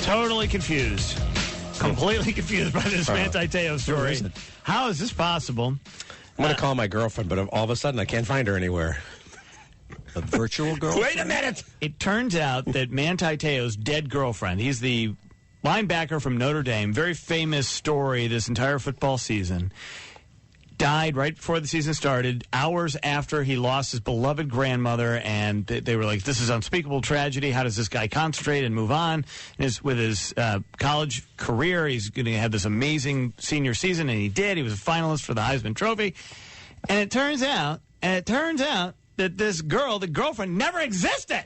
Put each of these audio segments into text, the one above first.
Totally confused. Completely confused by this Manti Te O story. How is this possible? I'm going to call my girlfriend, but all of a sudden I can't find her anywhere. A virtual girlfriend? Wait a minute! It turns out that Manti Te'o's dead girlfriend, he's the linebacker from Notre Dame, very famous story this entire football season, died right before the season started, hours after he lost his beloved grandmother, and they were like, this is unspeakable tragedy. How does this guy concentrate and move on with his college career? He's going to have this amazing senior season, and he did. He was a finalist for the Heisman Trophy. And it turns out that this girl, the girlfriend, never existed.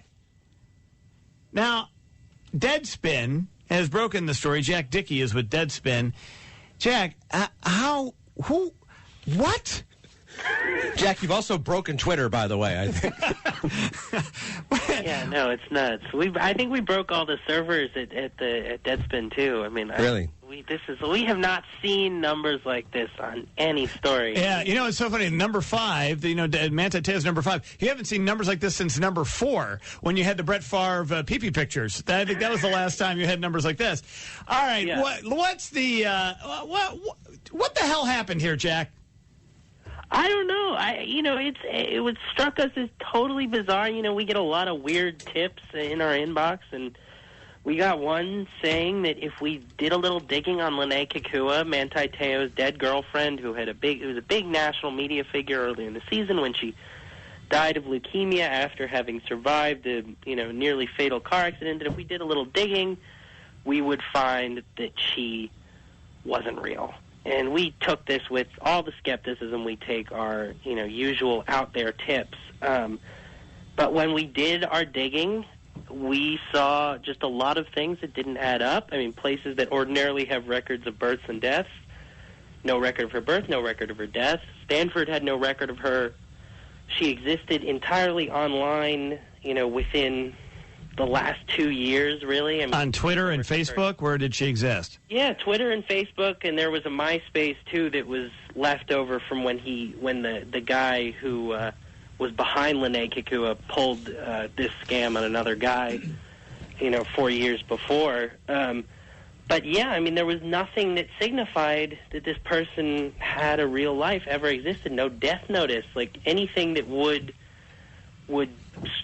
Now, Deadspin has broken the story. Jack Dickey is with Deadspin. Jack, what? Jack, you've also broken Twitter, by the way, I think. Yeah, no, it's nuts. I think we broke all the servers at Deadspin too. I mean, really? We have not seen numbers like this on any story. Yeah, it's so funny. Number 5, Manti Te'o's number 5. You haven't seen numbers like this since number 4, when you had the Brett Favre pee-pee pictures. I think that was the last time you had numbers like this. All right, yeah. What's the what the hell happened here, Jack? I don't know. It struck us as totally bizarre. We get a lot of weird tips in our inbox, and we got one saying that if we did a little digging on Lene Kekua, Manti Te'o's dead girlfriend, who was a big national media figure early in the season when she died of leukemia after having survived a nearly fatal car accident, that if we did a little digging, we would find that she wasn't real. And we took this with all the skepticism we take our, usual out there tips. But when we did our digging, we saw just a lot of things that didn't add up. I mean, places that ordinarily have records of births and deaths, no record of her birth, no record of her death. Stanford had no record of her. She existed entirely online, within the last 2 years, really. I mean, on Twitter and Facebook, where did she exist? Yeah, Twitter and Facebook, and there was a MySpace too that was left over from when the guy who was behind Lene Kekua pulled this scam on another guy, 4 years before. But yeah, I mean, there was nothing that signified that this person had a real life, ever existed. No death notice, like anything that would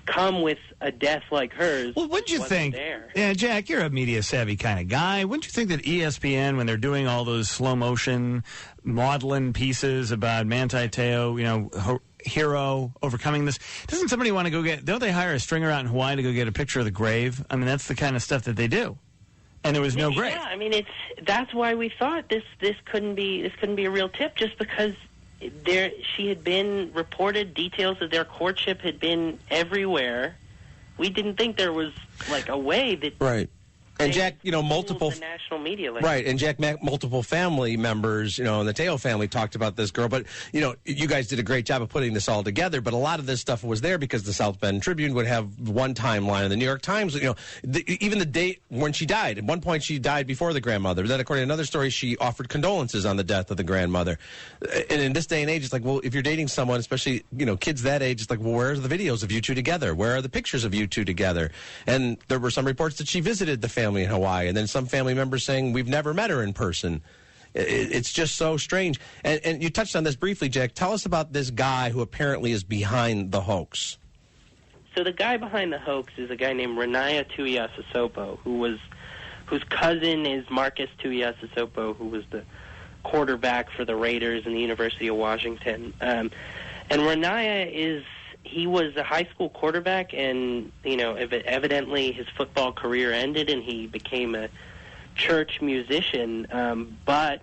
come with a death like hers. Well, wouldn't you think? There. Yeah, Jack, you're a media savvy kind of guy. Wouldn't you think that ESPN, when they're doing all those slow motion maudlin pieces about Manti Te O, hero overcoming this, doesn't somebody want to go get? Don't they hire a stringer out in Hawaii to go get a picture of the grave? I mean, that's the kind of stuff that they do. And there was no grave. Yeah, I mean, that's why we thought this couldn't be a real tip, just because she had been reported, details of their courtship had been everywhere. We didn't think there was like a way that right. And Jack, multiple the national media, right? And Jack, multiple family members, in the Teo family talked about this girl. But you guys did a great job of putting this all together. But a lot of this stuff was there because the South Bend Tribune would have one timeline, and the New York Times, even the date when she died. At one point, she died before the grandmother. Then, according to another story, she offered condolences on the death of the grandmother. And in this day and age, it's like, well, if you're dating someone, especially kids that age, it's like, well, where are the videos of you two together? Where are the pictures of you two together? And there were some reports that she visited the family in Hawaii, and then some family members saying we've never met her in person. It's just so strange. And you touched on this briefly, Jack. Tell us about this guy who apparently is behind the hoax. So the guy behind the hoax is a guy named Renaya Tuiasosopo, whose cousin is Marcus Tuiasosopo, who was the quarterback for the Raiders in the University of Washington. And Renaya he was a high school quarterback, and evidently his football career ended, and he became a church musician. But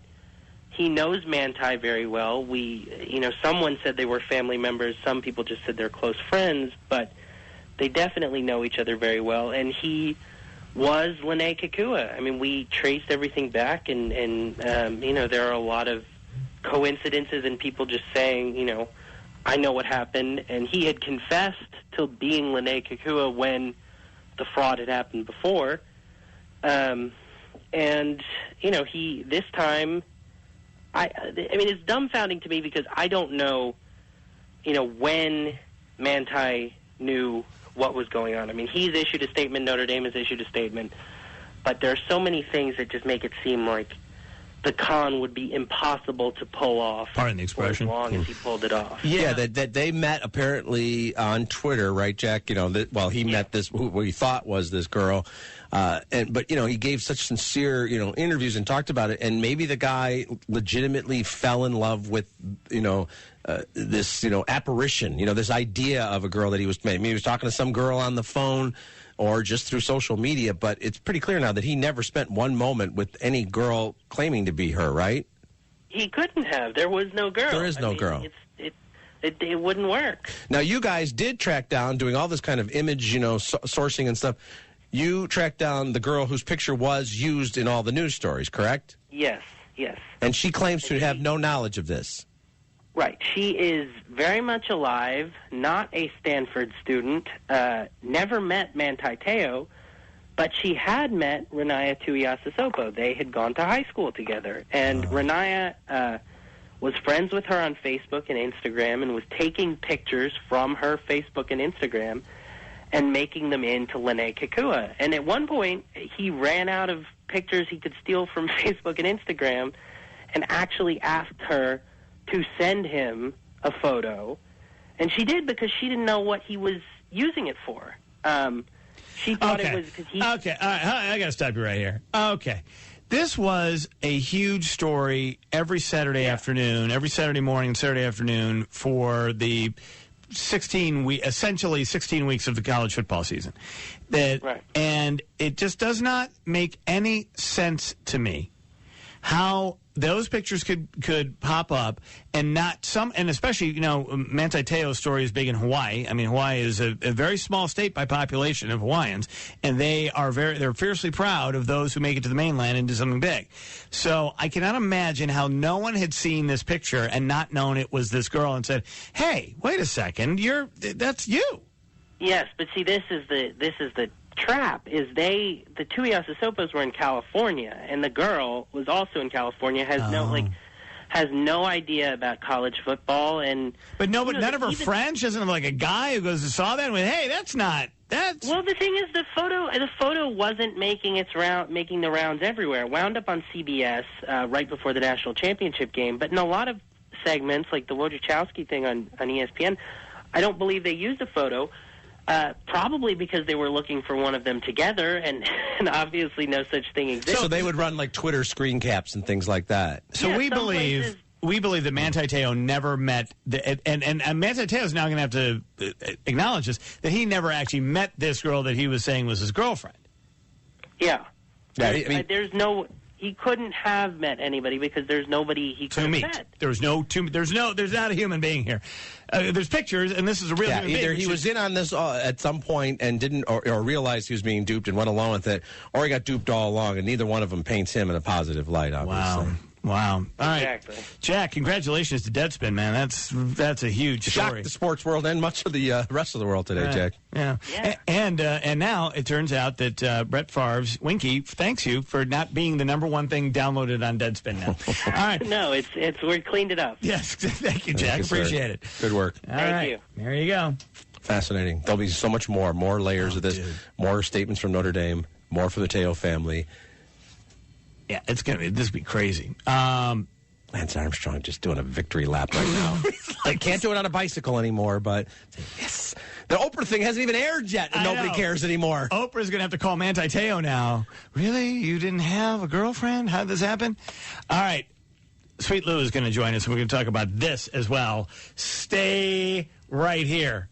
he knows Manti very well. Someone said they were family members. Some people just said they're close friends, but they definitely know each other very well. And he was Lene Kekua. I mean, we traced everything back, and there are a lot of coincidences and people just saying, I know what happened, and he had confessed to being Lene Kekua when the fraud had happened before. And this time, I mean, it's dumbfounding to me because I don't know, when Manti knew what was going on. I mean, he's issued a statement, Notre Dame has issued a statement. but there are so many things that just make it seem like the con would be impossible to pull off. Pardon the expression. For as long as he pulled it off. Yeah, that they met apparently on Twitter, right, Jack? You know, he met this who he thought was this girl, but you know, he gave such sincere interviews and talked about it, and maybe the guy legitimately fell in love with this apparition, this idea of a girl that he was maybe he was talking to some girl on the phone or just through social media, but it's pretty clear now that he never spent one moment with any girl claiming to be her, right? He couldn't have. There was no girl. There is no girl. It wouldn't work. Now, you guys did track down, doing all this kind of image, sourcing and stuff. You tracked down the girl whose picture was used in all the news stories, correct? Yes. And she claims to have no knowledge of this. Right. She is very much alive, not a Stanford student, never met Manti Te O, but she had met Renaya Tuiasosopo. They had gone to high school together. And Renaya was friends with her on Facebook and Instagram and was taking pictures from her Facebook and Instagram and making them into Lene Kekua. And at one point, he ran out of pictures he could steal from Facebook and Instagram and actually asked her to send him a photo, and she did because she didn't know what he was using it for. She thought it was because he... Okay, all right, I got to stop you right here. Okay. This was a huge story every Saturday afternoon, every Saturday morning and Saturday afternoon for the essentially 16 weeks of the college football season. Right. And it just does not make any sense to me how those pictures could pop up and especially, Manti Te O's story is big in Hawaii. I mean, Hawaii is a very small state by population of Hawaiians, and they're fiercely proud of those who make it to the mainland and do something big. So I cannot imagine how no one had seen this picture and not known it was this girl and said, "Hey, wait a second, that's you." Yes, but see, this is the trap. Is the Tuiasosopos were in California, and the girl was also in California. Has no idea about college football, but none of her friends. She doesn't have like a guy who goes and saw that and went, "Hey, that's." Well, the thing is, the photo wasn't making the rounds everywhere. It wound up on CBS right before the national championship game, but in a lot of segments, like the Wojciechowski thing on ESPN, I don't believe they used a photo. Probably because they were looking for one of them together, and obviously no such thing exists. So they would run like Twitter screen caps and things like that. So we believe that Manti Te O never met, and Manti Te O is now going to have to acknowledge this, that he never actually met this girl that he was saying was his girlfriend. Yeah. There's he couldn't have met anybody because there's nobody he could have met. There's not a human being here. There's pictures, and this is a real human being. Either he was in on this at some point and didn't, or realized he was being duped and went along with it, or he got duped all along, and neither one of them paints him in a positive light, obviously. Wow. All right. Exactly. Jack, congratulations to Deadspin, man. That's a huge story. Shocked the sports world and much of the rest of the world today, Jack. Yeah. And now it turns out that Brett Favre's Winky thanks you for not being the number one thing downloaded on Deadspin now. All right. No, we cleaned it up. Yes. Thank you, Jack. Appreciate it. Good work. Thank you. There you go. Fascinating. There'll be so much more layers of this, more statements from Notre Dame, more for the Te O family. Yeah, this will be crazy. Lance Armstrong just doing a victory lap right now. Can't do it on a bicycle anymore, but yes. The Oprah thing hasn't even aired yet, and nobody cares anymore. Oprah's going to have to call Manti Te O now. Really? You didn't have a girlfriend? How did this happen? All right. Sweet Lou is going to join us, and we're going to talk about this as well. Stay right here.